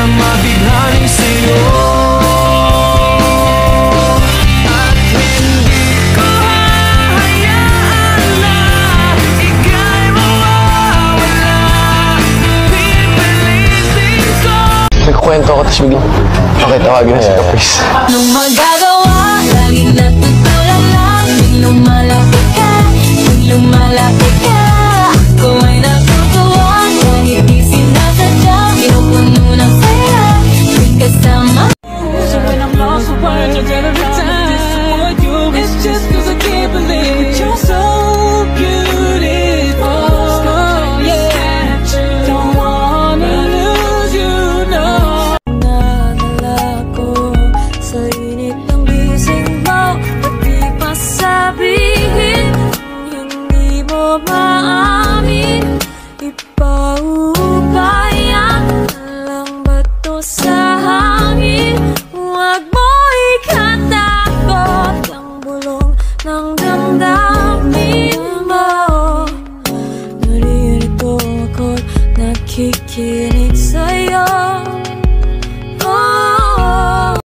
mabighani sa'yo. At hindi ko hahayaan na ika'y mawawala. Pipilitin ko. Nagkwento ako, tapos biglang pakitawagin na si Caprice. Anong magagawa? Lagi natutulala. Tuwing lumalapit ka, tuwing lumalapit ka, ako ay natutuwa. Kahit di sinasadya, pinupuno ng saya tuwing kasama. So when I'm lost for words, I tell every time disappoint you. It's just cause I can't believe that you're so beautiful. Yeah, don't wanna lose you, no. Nadala ko sa init ng bisig mo, ba't di pa sabihin? Hindi mo maamin, ipaupayan lang bato sa hangin. Huwag mo ikatakot ang bulong ng damdamin mo. Naririto ako't nakikinig sa'yo.